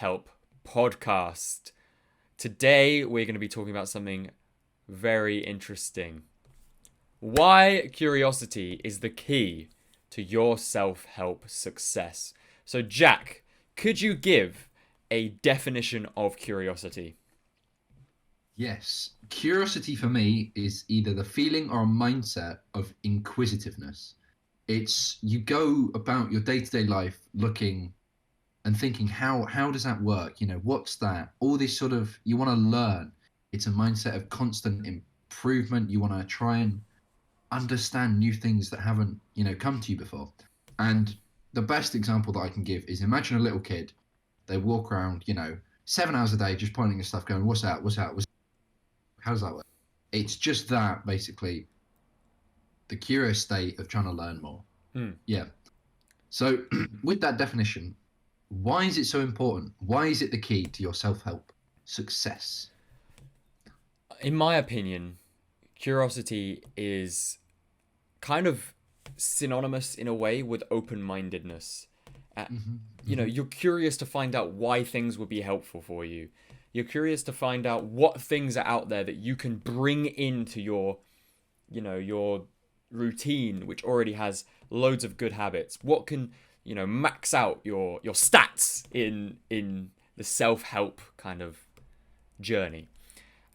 Help Podcast. Today, we're going to be talking about something very interesting. Why curiosity is the key to your self-help success. So, Jack, could you give a definition of curiosity? Yes. Curiosity for me is either the feeling or a mindset of inquisitiveness. It's you go about your day-to-day life looking and thinking, how does that work? What's that? All this sort of, you want to learn. It's a mindset of constant improvement. You want to try and understand new things that haven't, come to you before. And the best example that I can give is imagine a little kid. They walk around, 7 hours a day, just pointing at stuff going, what's that? How does that work? It's just that, basically, the curious state of trying to learn more. Yeah. So with that definition, why is it so important? Why is it the key to your self-help success? In my opinion, curiosity is kind of synonymous in a way with open-mindedness. You're curious to find out why things would be helpful for you. You're curious to find out what things are out there that you can bring into your routine, which already has loads of good habits. What can, max out your stats in the self-help kind of journey.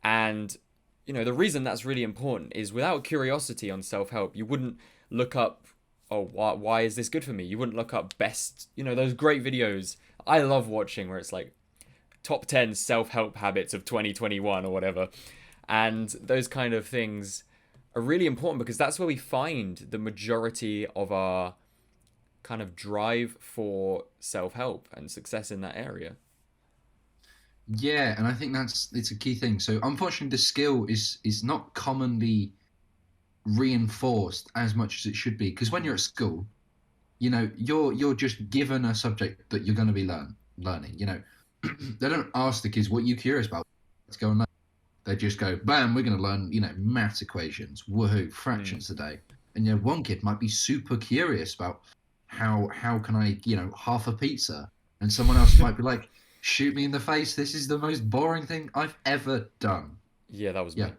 And, the reason that's really important is without curiosity on self-help, you wouldn't look up, why is this good for me? You wouldn't look up best, those great videos I love watching where it's like, top 10 self-help habits of 2021 or whatever. And those kind of things are really important because that's where we find the majority of our kind of drive for self-help and success in that area. Yeah, and I think it's a key thing. So unfortunately, the skill is not commonly reinforced as much as it should be. Because when you're at school, you're just given a subject that you're going to be learning. They don't ask the kids, what are you curious about? Let's go and learn. They just go, bam, we're going to learn, maths equations, woohoo, fractions today. And, one kid might be super curious about how can I, half a pizza? And someone else might be like, shoot me in the face. This is the most boring thing I've ever done. Yeah, that was me.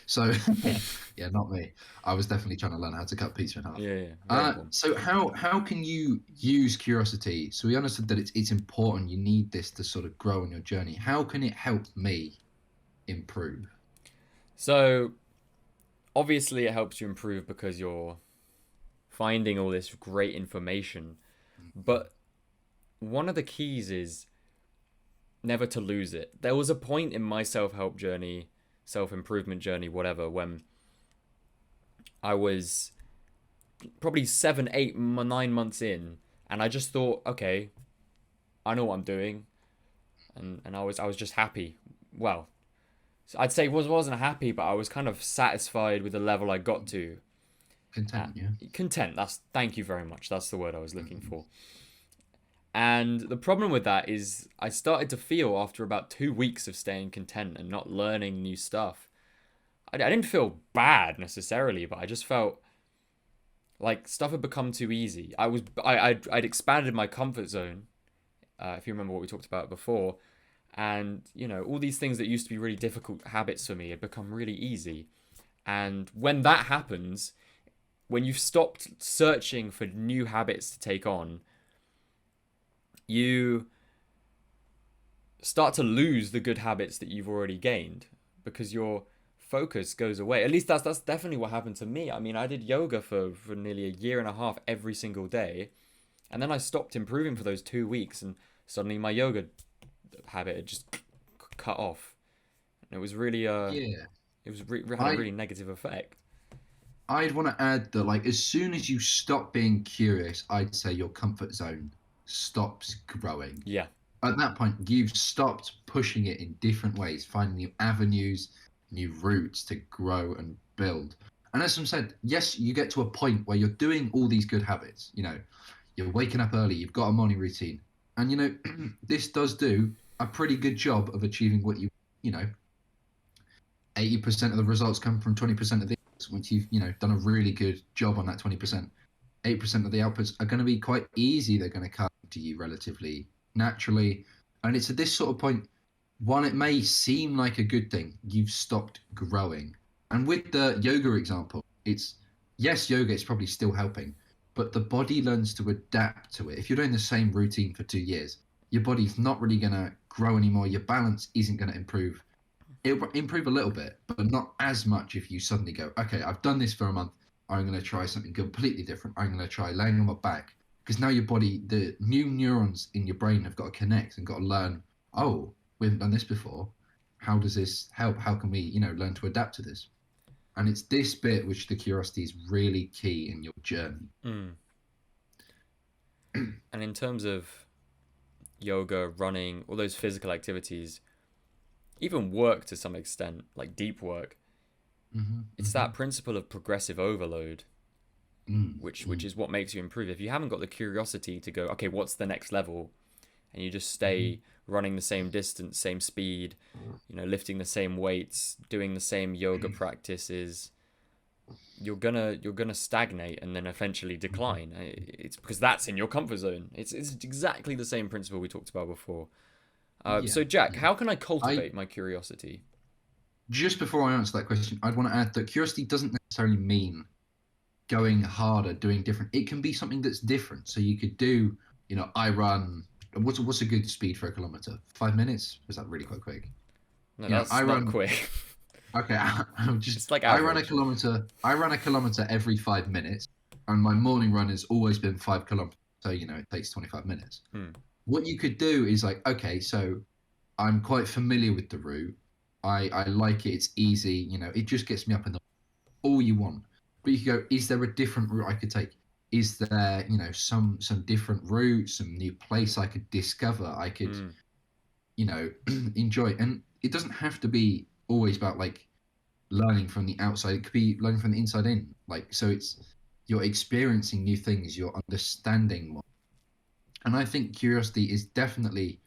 So, yeah, not me. I was definitely trying to learn how to cut pizza in half. Yeah. So how can you use curiosity? So we understood that it's important. You need this to sort of grow on your journey. How can it help me improve? So, obviously it helps you improve because you're finding all this great information. But one of the keys is never to lose it. There was a point in my self-help journey, self-improvement journey, whatever, when I was probably 7, 8, 9 months in, and I just thought, okay, I know what I'm doing, and I was just happy. Well, so I'd say wasn't happy, but I was kind of satisfied with the level I got to. Content, yeah. Content. Thank you very much. That's the word I was looking for. And the problem with that is I started to feel after about 2 weeks of staying content and not learning new stuff. I didn't feel bad necessarily, but I just felt like stuff had become too easy. I'd expanded my comfort zone, if you remember what we talked about before. And, all these things that used to be really difficult habits for me had become really easy. And when that happens, when you've stopped searching for new habits to take on, you start to lose the good habits that you've already gained because your focus goes away. At least that's definitely what happened to me. I mean, I did yoga for nearly a year and a half every single day, and then I stopped improving for those 2 weeks, and suddenly my yoga habit had just cut off. And it was really had a really negative effect. I'd want to add that, like, as soon as you stop being curious, I'd say your comfort zone stops growing. Yeah. At that point, you've stopped pushing it in different ways, finding new avenues, new routes to grow and build. And as I said, yes, you get to a point where you're doing all these good habits. You're waking up early, you've got a morning routine. And, this does do a pretty good job of achieving what 80% of the results come from 20% of the outputs. Once you've, done a really good job on that 20%, 8% of the outputs are going to be quite easy. They're going to come to you relatively naturally. And it's at this sort of point, while it may seem like a good thing, you've stopped growing. And with the yoga example, it's yes, yoga is probably still helping, but the body learns to adapt to it. If you're doing the same routine for 2 years, your body's not really going to grow anymore. Your balance isn't going to improve. It'll improve a little bit, but not as much if you suddenly go, okay, I've done this for a month. I'm going to try something completely different. I'm going to try laying on my back. Because now your body, the new neurons in your brain have got to connect and got to learn, oh, we haven't done this before. How does this help? How can we, learn to adapt to this? And it's this bit which the curiosity is really key in your journey. And in terms of yoga, running, all those physical activities, even work to some extent, like deep work, it's that principle of progressive overload, which is what makes you improve. If you haven't got the curiosity to go, okay, what's the next level, and you just stay running the same distance, same speed, lifting the same weights, doing the same yoga practices, you're gonna stagnate and then eventually decline. It's because that's in your comfort zone. It's exactly the same principle we talked about before. So Jack, how can I cultivate my curiosity? Just before I answer that question, I'd want to add that curiosity doesn't necessarily mean going harder, doing different. It can be something that's different. So you could do, I run. What's a good speed for a kilometer? 5 minutes? Was that really quite quick? No, that's not quick. Okay, It's like I average. run a kilometer every 5 minutes, and my morning run has always been 5 kilometers. So it takes 25 minutes. What you could do is like, okay, so I'm quite familiar with the route. I like it. It's easy. It just gets me up in the all you want. But you could go, is there a different route I could take? Is there, some different routes, some new place I could discover? I could, enjoy. And it doesn't have to be always about like learning from the outside. It could be learning from the inside in. Like, so you're experiencing new things. You're understanding more. And I think curiosity is definitely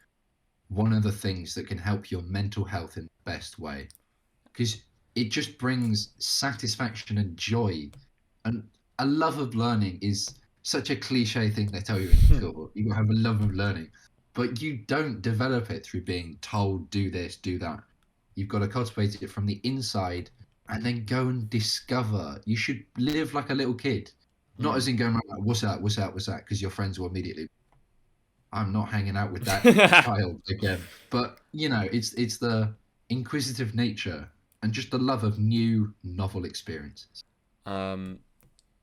one of the things that can help your mental health in the best way, because it just brings satisfaction and joy. And a love of learning is such a cliche thing they tell you in school. You have a love of learning, but you don't develop it through being told, do this, do that. You've got to cultivate it from the inside and then go and discover. You should live like a little kid, not as in going around like, what's that? Because your friends will immediately, I'm not hanging out with that child again. But it's the inquisitive nature and just the love of new, novel experiences.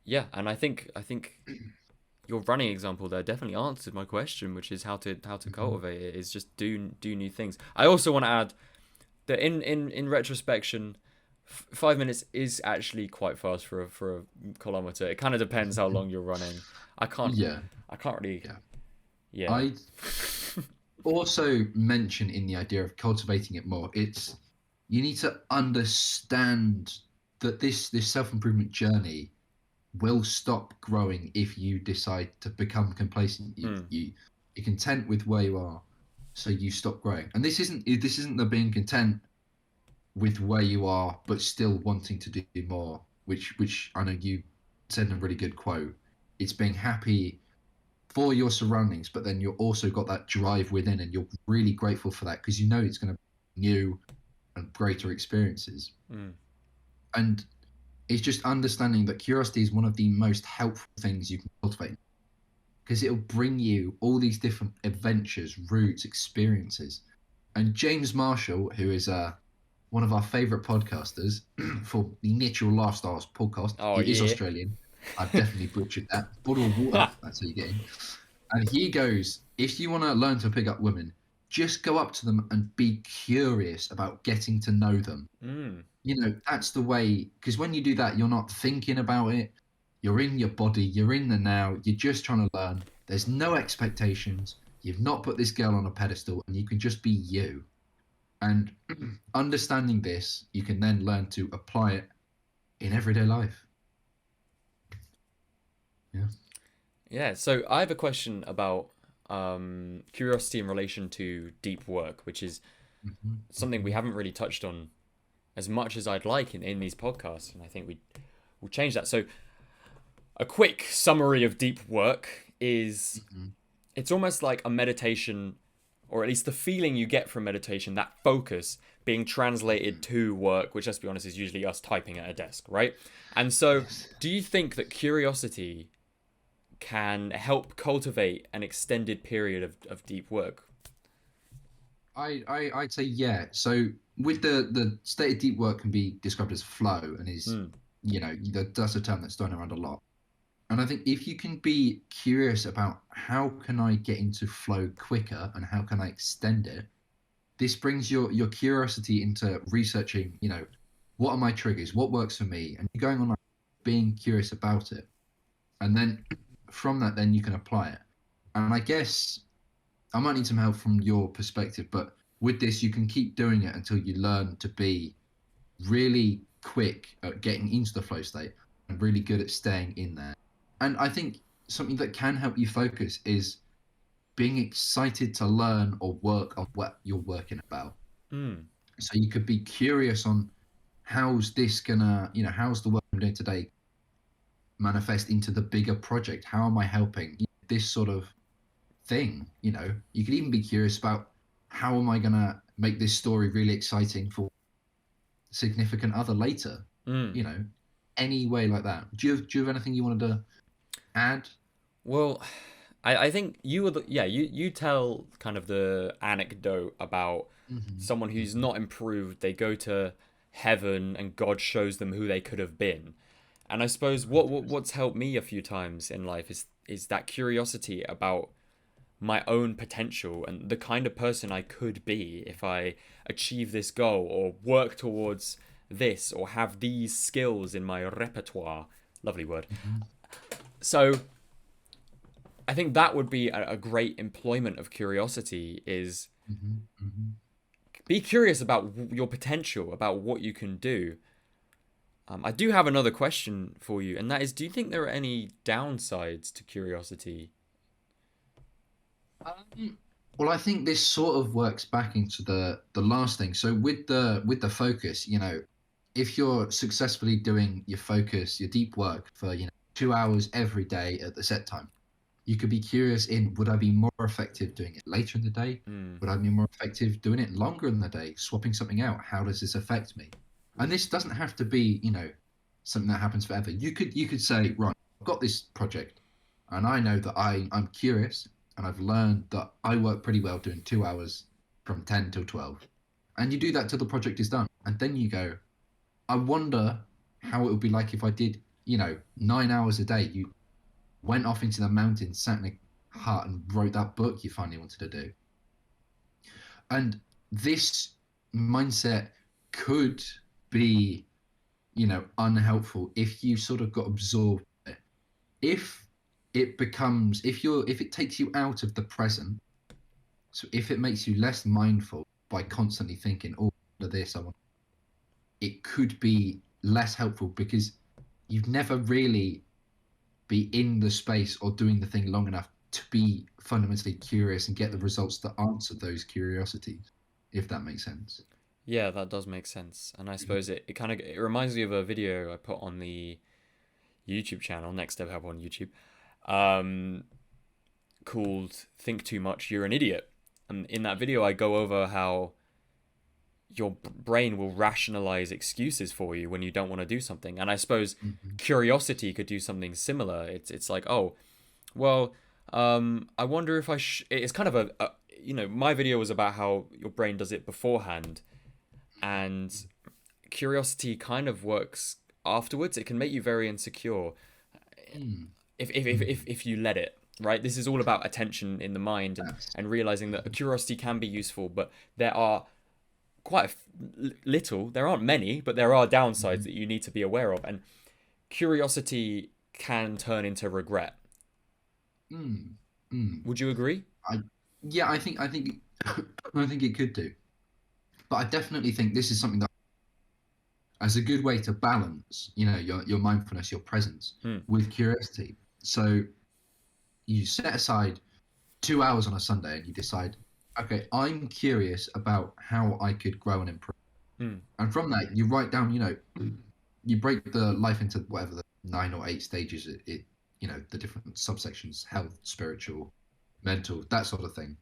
Yeah, and I think your running example there definitely answered my question, which is how to cultivate it. Is just do new things. I also want to add that in retrospection, 5 minutes is actually quite fast for a kilometer. It kind of depends how long you're running. I can't really. Yeah. I also mention in the idea of cultivating it more, it's you need to understand that this self-improvement journey will stop growing if you decide to become complacent. You're content with where you are, so you stop growing. And this isn't the being content with where you are but still wanting to do more, which I know you said in a really good quote. It's being happy for your surroundings, but then you're also got that drive within, and you're really grateful for that because it's going to be new and greater experiences. And it's just understanding that curiosity is one of the most helpful things you can cultivate, because it'll bring you all these different adventures, routes, experiences. And James Marshall, who is one of our favorite podcasters for the Natural Lifestyles podcast, he is Australian. I've definitely butchered that. Bottle of water, that's how you get in. And he goes, if you want to learn to pick up women, just go up to them and be curious about getting to know them. That's the way, because when you do that, you're not thinking about it. You're in your body, you're in the now, you're just trying to learn. There's no expectations. You've not put this girl on a pedestal, and you can just be you. And understanding this, you can then learn to apply it in everyday life. Yeah, so I have a question about curiosity in relation to deep work, which is something we haven't really touched on as much as I'd like in these podcasts, and I think we'll change that. So a quick summary of deep work is it's almost like a meditation, or at least the feeling you get from meditation, that focus being translated to work, which, let's be honest, is usually us typing at a desk, right? And so, Yes. do you think that curiosity can help cultivate an extended period of deep work? I'd say yeah. So with the state of deep work can be described as flow, and is Mm, that's a term that's thrown around a lot. And I think if you can be curious about how can I get into flow quicker and how can I extend it, this brings your curiosity into researching, what are my triggers, what works for me, and you're going on like being curious about it. And then from that, then you can apply it. And I guess I might need some help from your perspective, but with this, you can keep doing it until you learn to be really quick at getting into the flow state and really good at staying in there. And I think something that can help you focus is being excited to learn or work on what you're working about. mm, So you could be curious on how's this gonna, how's the work I'm doing today manifest into the bigger project? How am I helping this sort of thing? You could even be curious about how am I gonna make this story really exciting for significant other later? mm. You know, any way like that. Do you have anything you wanted to add? Well, I think you were you tell kind of the anecdote about Hmm. someone who's Hmm. not improved. They go to heaven and God shows them who they could have been. And I suppose what's helped me a few times in life is that curiosity about my own potential and the kind of person I could be if I achieve this goal or work towards this or have these skills in my repertoire. Lovely word. Hmm. So I think that would be a great employment of curiosity is Hmm. Hmm. be curious about your potential, about what you can do. I do have another question for you, and that is, do you think there are any downsides to curiosity? Well, I think this sort of works back into the last thing. So with the focus, if you're successfully doing your focus, your deep work for 2 hours every day at the set time, you could be curious in would I be more effective doing it later in the day? Mm, Would I be more effective doing it longer in the day, swapping something out? How does this affect me? And this doesn't have to be, something that happens forever. You could say, right, I've got this project and I know that I'm curious and I've learned that I work pretty well doing 2 hours from 10 till 12. And you do that till the project is done. And then you go, I wonder how it would be like if I did, 9 hours a day. You went off into the mountains, sat in a hut, and wrote that book you finally wanted to do. And this mindset could be, unhelpful if you sort of got absorbed in it. If if it takes you out of the present, so if it makes you less mindful by constantly thinking, oh, this, I want, it could be less helpful because you've never really be in the space or doing the thing long enough to be fundamentally curious and get the results that answer those curiosities, if that makes sense. yeah, that does make sense. And I suppose it kind of it reminds me of a video I put on the YouTube channel, Next Step Help on YouTube, um, called "Think Too Much, You're an Idiot." And in that video, I go over how your brain will rationalize excuses for you when you don't want to do something. And I suppose Hmm. curiosity could do something similar. It's like, oh, well, I wonder if it's kind of my video was about how your brain does it beforehand, and curiosity kind of works afterwards. It can make you very insecure Mm. if you let it. Right. This is all about attention in the mind That's, and realizing that curiosity can be useful, but there are quite little. There aren't many, but there are downsides mhm. that you need to be aware of. And curiosity can turn into regret. Mm. Mm. Would you agree? I, yeah, I think I think it could do, but I definitely think this is something that as a good way to balance, your mindfulness, your presence Hmm. with curiosity. So you set aside 2 hours on a Sunday and you decide, okay, I'm curious about how I could grow and improve. Hmm. And from that, you write down, you break the life into whatever the 9 or 8 stages the different subsections: health, spiritual, mental, that sort of thing.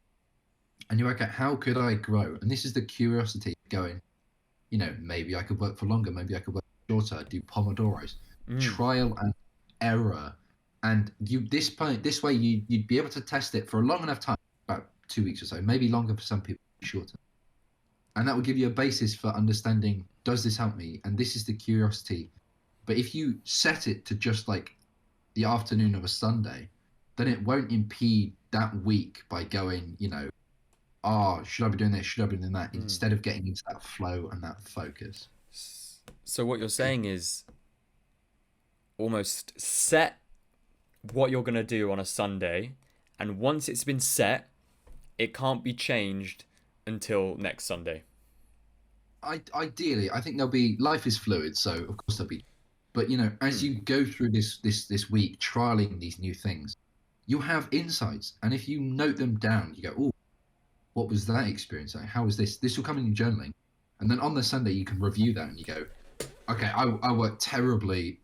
And you work out, how could I grow? And this is the curiosity going, maybe I could work for longer, maybe I could work shorter, do Pomodoros, trial and error. And this way you'd be able to test it for a long enough time, about 2 weeks or so, maybe longer for some people, shorter. And that will give you a basis for understanding, does this help me? And this is the curiosity. But if you set it to just like the afternoon of a Sunday, then it won't impede that week by going, should I be doing this? Should I be doing that? Instead of getting into that flow and that focus. So what you're saying is almost set what you're going to do on a Sunday, and once it's been set, it can't be changed until next Sunday. Ideally, I think life is fluid, so of course there'll be, but as you go through this week trialing these new things, you have insights, and if you note them down, you go, oh, what was that experience like? How was this? This will come in your journaling, and then on the Sunday you can review that and you go, okay, I worked terribly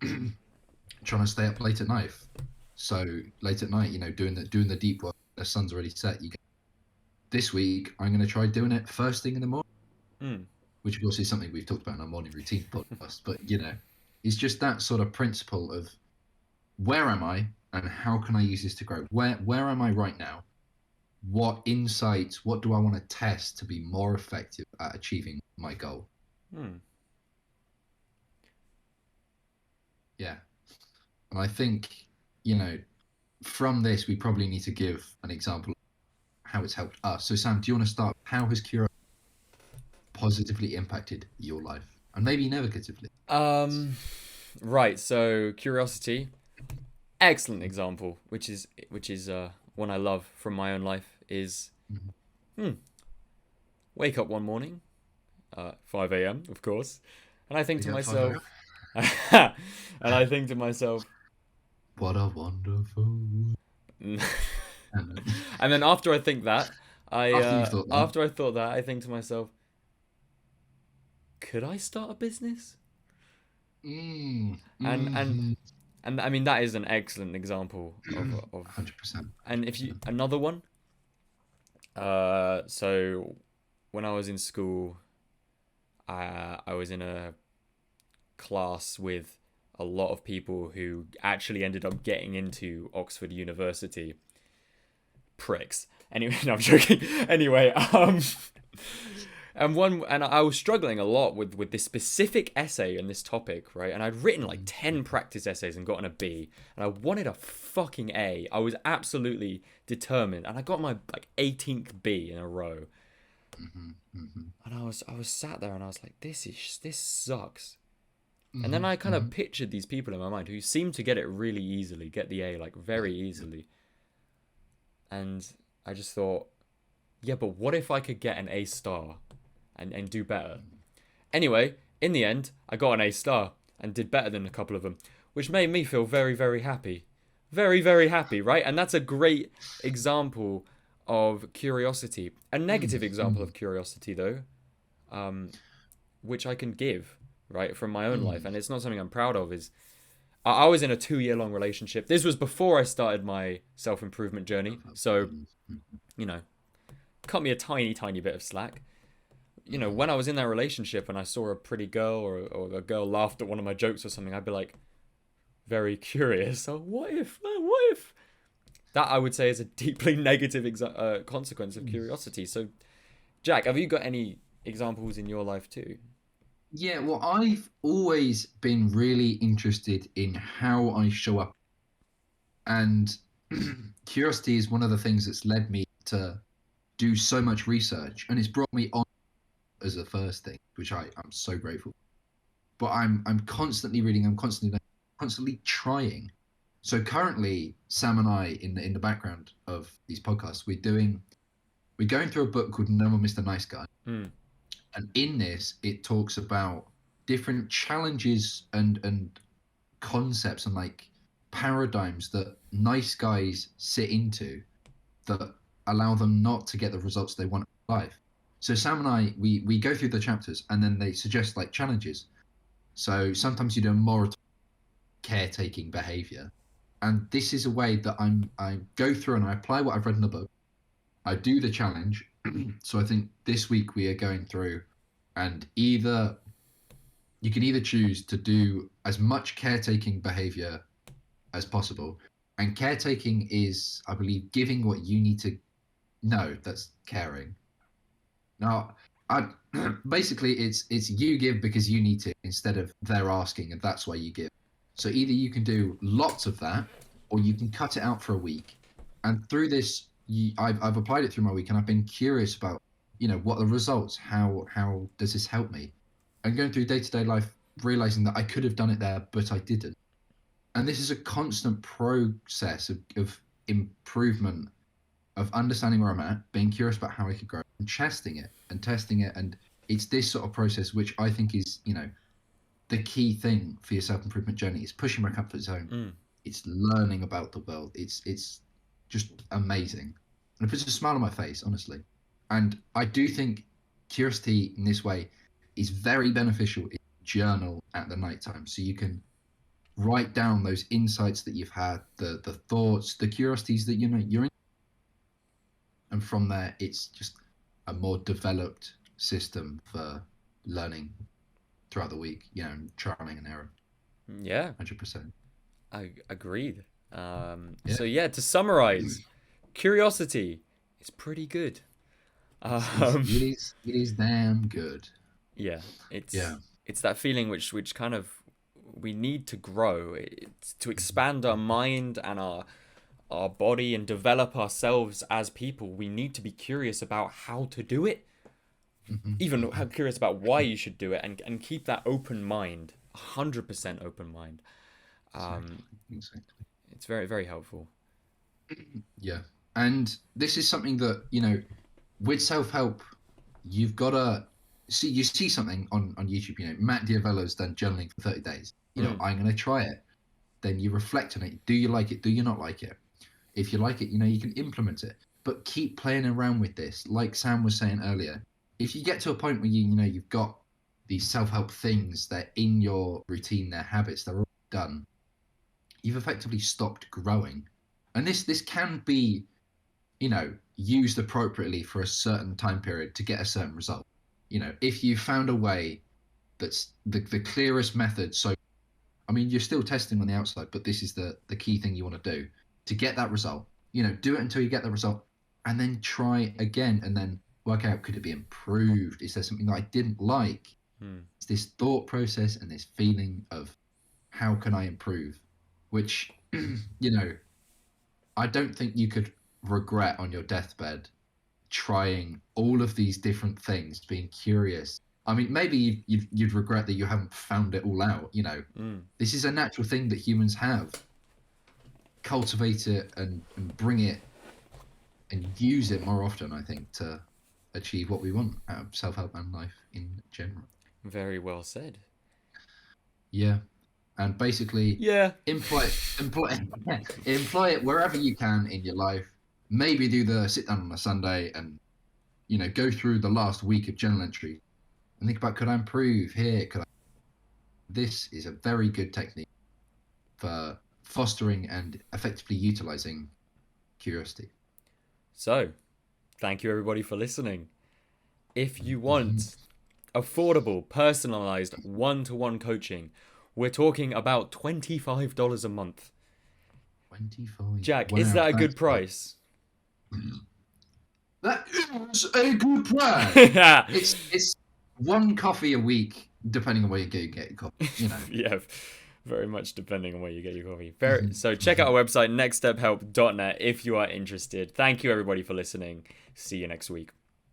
trying to stay up late at night. So late at night, doing the deep work, the sun's already set. You go, this week I'm going to try doing it first thing in the morning, which of course is something we've talked about in our morning routine podcast. But it's just that sort of principle of where am I and how can I use this to grow? Where am I right now? What insights? What do I want to test to be more effective at achieving my goal? Yeah, and I think from this we probably need to give an example of how it's helped us. So Sam, do you want to start? How has curiosity positively impacted your life, and maybe negatively? Right. So curiosity, excellent example, which is one I love from my own life is, wake up one morning, 5 a.m. of course, and I think to myself, what a wonderful. And then after I think that, after I thought that, I think to myself, could I start a business? And I mean that is an excellent example of 100%. And if you another one, so when I was in school, I was in a class with a lot of people who actually ended up getting into Oxford University. Pricks. Anyway, no, I'm joking. Anyway, and I was struggling a lot with this specific essay and this topic, right? And I'd written like 10 practice essays and gotten a B, and I wanted a fucking A. I was absolutely determined, and I got my like 18th B in a row. And I was sat there and I was like, this sucks. And then I kind of pictured these people in my mind who seemed to get it really easily, get the A like very easily. And I just thought, yeah, but what if I could get an A star and do better? Anyway, in the end, I got an A star and did better than a couple of them, which made me feel very, very happy. Very, very happy, right? And that's a great example of curiosity. A negative example of curiosity, though, which I can give, right, from my own life, and it's not something I'm proud of, is I was in a 2-year-long relationship. This was before I started my self-improvement journey, so, cut me a tiny, tiny bit of slack. When I was in that relationship and I saw a pretty girl or a girl laughed at one of my jokes or something, I'd be like, very curious. So what if? That, I would say, is a deeply negative consequence of curiosity. So, Jack, have you got any examples in your life too? Yeah, well, I've always been really interested in how I show up. And curiosity is one of the things that's led me to do so much research. And it's brought me on as a first thing, which I'm so grateful. But I'm constantly reading, I'm constantly trying. So currently, Sam and I, in the background of these podcasts, we're going through a book called No More Mr. Nice Guy. And in this, it talks about different challenges and concepts and like paradigms that nice guys sit into that allow them not to get the results they want in life. So Sam and I, we go through the chapters and then they suggest like challenges. So sometimes you do more caretaking behavior. And this is a way that I go through and I apply what I've read in the book. I do the challenge. So I think this week we are going through, and you can either choose to do as much caretaking behavior as possible. And caretaking is, I believe, giving what you need to know. That's caring. Now, basically, it's you give because you need to, instead of they're asking, and that's why you give. So either you can do lots of that, or you can cut it out for a week. And through this, I've applied it through my week, and I've been curious about, what are the results? How does this help me? And going through day-to-day life, realizing that I could have done it there, but I didn't. And this is a constant process of improvement, of understanding where I'm at, being curious about how I could grow, and testing it. And it's this sort of process which I think is, the key thing for your self-improvement journey is pushing my comfort zone. It's learning about the world. It's just amazing. And it puts a smile on my face, honestly. And I do think curiosity in this way is very beneficial in journal at the nighttime. So you can write down those insights that you've had, the thoughts, the curiosities that you're in. And from there, it's just a more developed system for learning throughout the week, trialing and error. Yeah. 100%. I agreed. So yeah, to summarize, curiosity is pretty good. It is damn good. Yeah, it's that feeling which kind of we need to grow. It's to expand our mind and our body and develop ourselves as people. We need to be curious about how to do it. Even curious about why you should do it, and keep that open mind, 100% open mind. Exactly. It's very, very helpful. Yeah. And this is something that, with self-help, you've got to you see something on YouTube, Matt Diavelo's done journaling for 30 days. I'm going to try it. Then you reflect on it. Do you like it? Do you not like it? If you like it, you can implement it. But keep playing around with this. Like Sam was saying earlier, if you get to a point where you've got these self-help things, they're in your routine, their habits, they're all done, you've effectively stopped growing. And this can be, used appropriately for a certain time period to get a certain result. If you found a way that's the clearest method, so, you're still testing on the outside, but this is the key thing you want to do to get that result. Do it until you get the result, and then try again, and then work out, could it be improved? Is there something that I didn't like? It's this thought process and this feeling of how can I improve, which, I don't think you could regret on your deathbed trying all of these different things, being curious. Maybe you'd regret that you haven't found it all out. This is a natural thing that humans have. Cultivate it and bring it and use it more often, I think, to achieve what we want out of self-help and life in general. Very well said. Yeah. And basically, employ it wherever you can in your life. Maybe do the sit down on a Sunday and, go through the last week of journal entry and think about, could I improve here? This is a very good technique for fostering and effectively utilizing curiosity. So, thank you everybody for listening. If you want affordable, personalized, one-to-one coaching, we're talking about $25 a month. 25. Jack, is that a good price? That is a good price. It's one coffee a week, depending on where you get your coffee. Yeah, very much depending on where you get your coffee. So check out our website, nextstephelp.net, if you are interested. Thank you everybody for listening. See you next week.